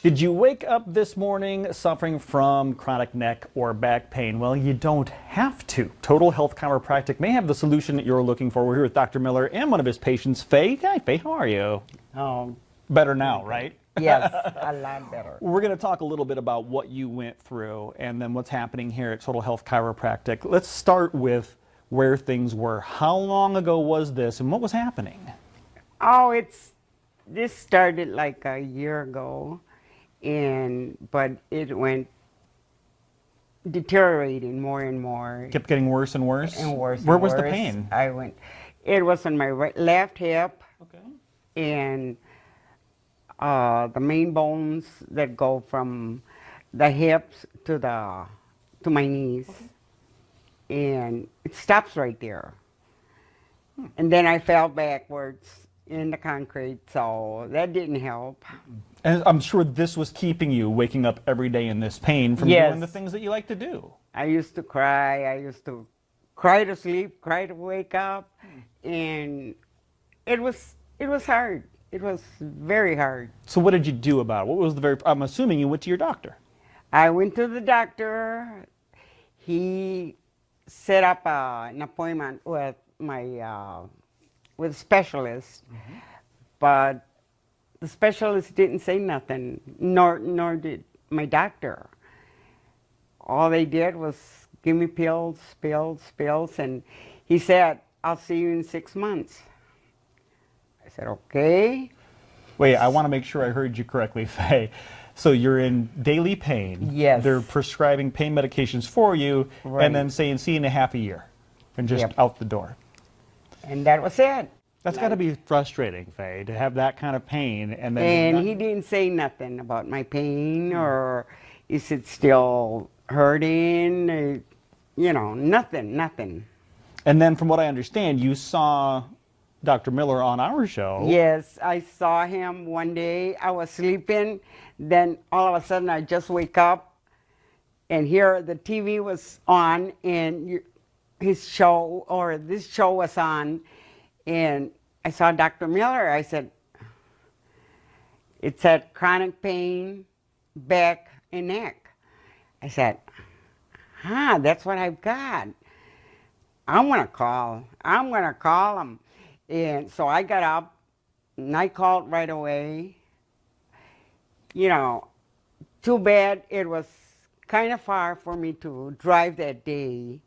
Did you wake up this morning suffering from chronic neck or back pain? Well, you don't have to. Total Health Chiropractic may have the solution that you're looking for. We're here with Dr. Miller and one of his patients, Faye. Hi, Faye, how are you? Oh, Better now, right? yes, a lot better. We're going to talk a little bit about what you went through and then what's happening here at Total Health Chiropractic. Let's start with where things were. How long ago was this and what was happening? Oh, this started like a year ago, but it went deteriorating more and more. Kept getting worse and worse? And worse. Where and was worse. the pain? It was on my left hip. Okay. And the main bones that go from the hips to my knees. Okay. And it stops right there. And then I fell backwards in the concrete, so that didn't help. And I'm sure this was keeping you waking up every day in this pain from Yes. doing the things that you like to do. I used to cry. I used to cry to sleep, cry to wake up, and it was hard. It was very hard. So what did you do about it? What was I'm assuming you went to your doctor. I went to the doctor. He set up an appointment with with a specialist, but the specialist didn't say nothing, nor did my doctor. All they did was give me pills, and he said, "I'll see you in 6 months." I said, "Okay." Wait, I want to make sure I heard you correctly, Faye. So you're in daily pain. Yes. They're prescribing pain medications for you, Right. and then saying see you in a half a year, and just Yep. out the door. And that was it. That's got to be frustrating, Faye, to have that kind of pain, and then And he didn't say nothing about my pain or is it still hurting, nothing. And then from what I understand, you saw Dr. Miller on our show. Yes, I saw him one day. I was sleeping, then all of a sudden I just wake up and here the TV was on and this show was on, and I saw Dr. Miller. I said, it said chronic pain, back and neck. I said, that's what I've got. I'm gonna call him. And so I got up and I called right away. Too bad it was kind of far for me to drive that day,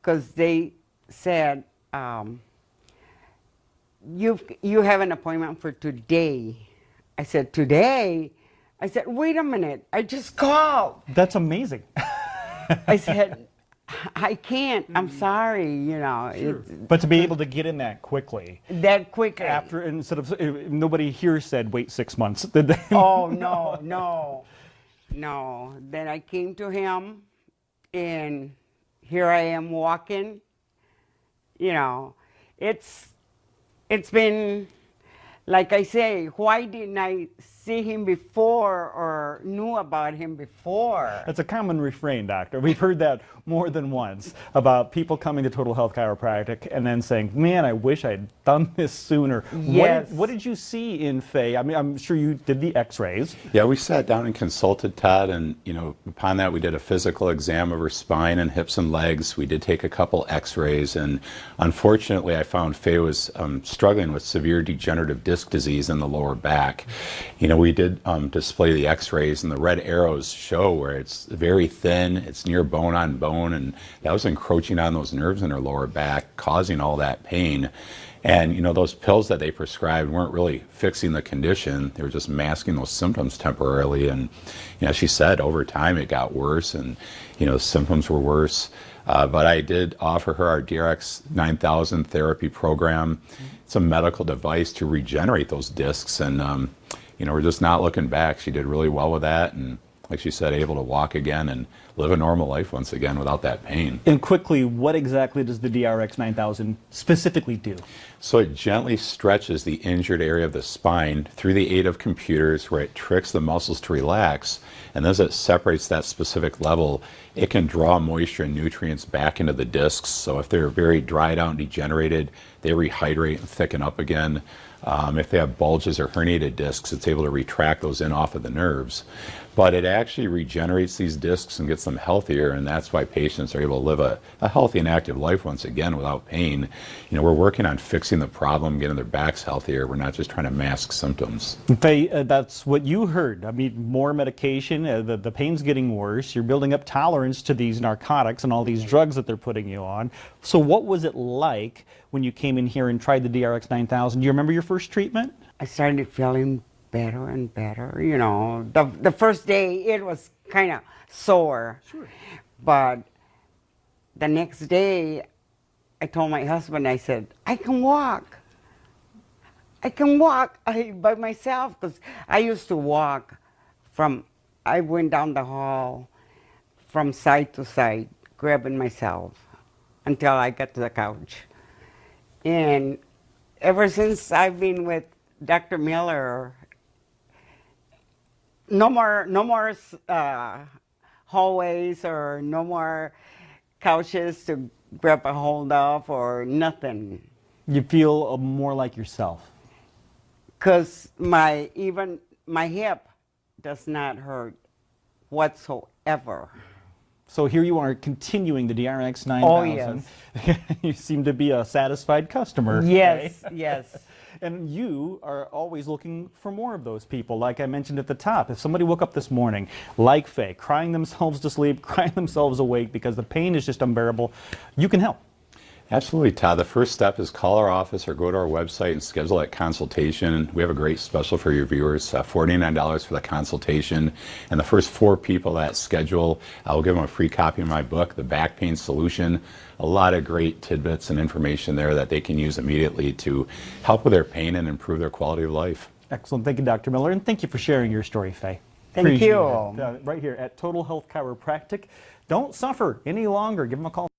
because they said, you have an appointment for today. I said, today? I said, wait a minute, I just called. That's amazing. I said, I can't, I'm sorry, Sure. But to be able to get in that quickly. That quickly. After, instead of, nobody here said wait 6 months, did they? Oh, no. Then I came to him, and here I am walking. It's been, like I say, why didn't I see him before or knew about him before? That's a common refrain, doctor. We've heard that more than once about people coming to Total Health Chiropractic and then saying, man, I wish I'd done this sooner. Yes. What did you see in Faye? I mean, I'm sure you did the x-rays. Yeah, we sat down and consulted Todd, and upon that we did a physical exam of her spine and hips and legs. We did take a couple x-rays, and unfortunately I found Faye was struggling with severe degenerative disc disease in the lower back. We did display the x-rays, and the red arrows show where it's very thin, it's near bone on bone, and that was encroaching on those nerves in her lower back, causing all that pain. And those pills that they prescribed weren't really fixing the condition. They were just masking those symptoms temporarily. And she said over time it got worse, and the symptoms were worse. But I did offer her our DRX 9000 therapy program. It's a medical device to regenerate those discs, and we're just not looking back. She did really well with that, and like she said, able to walk again and live a normal life once again without that pain. And quickly, what exactly does the DRX 9000 specifically do? So it gently stretches the injured area of the spine through the aid of computers, where it tricks the muscles to relax, and as it separates that specific level, it can draw moisture and nutrients back into the discs. So if they're very dried out and degenerated, they rehydrate and thicken up again. If they have bulges or herniated discs, it's able to retract those in off of the nerves. But it actually regenerates these discs and gets them healthier, and that's why patients are able to live a healthy and active life once again without pain. We're working on fixing the problem, getting their backs healthier. We're not just trying to mask symptoms. Faye, that's what you heard. I mean, more medication, the pain's getting worse. You're building up tolerance to these narcotics and all these drugs that they're putting you on. So what was it like when you came in here and tried the DRX 9000? Do you remember your first treatment? I started feeling better and better. The first day it was kind of sore. Sure. But the next day I told my husband, I said, I can walk. I can walk by myself, because I used to walk I went down the hall from side to side, grabbing myself until I got to the couch. And ever since I've been with Dr. Miller, no more hallways or no more couches to grab a hold of or nothing. You feel more like yourself. Because even my hip does not hurt whatsoever. So here you are continuing the DRX 9000. Oh, yes. You seem to be a satisfied customer. Yes, Faye. yes. And you are always looking for more of those people. Like I mentioned at the top, if somebody woke up this morning, like Faye, crying themselves to sleep, crying themselves awake because the pain is just unbearable, you can help. Absolutely, Todd. The first step is call our office or go to our website and schedule that consultation. We have a great special for your viewers, $49 for the consultation. And the first 4 people that schedule, I'll give them a free copy of my book, The Back Pain Solution. A lot of great tidbits and information there that they can use immediately to help with their pain and improve their quality of life. Excellent. Thank you, Dr. Miller. And thank you for sharing your story, Faye. Thank Appreciate you. it. Right here at Total Health Chiropractic. Don't suffer any longer. Give them a call.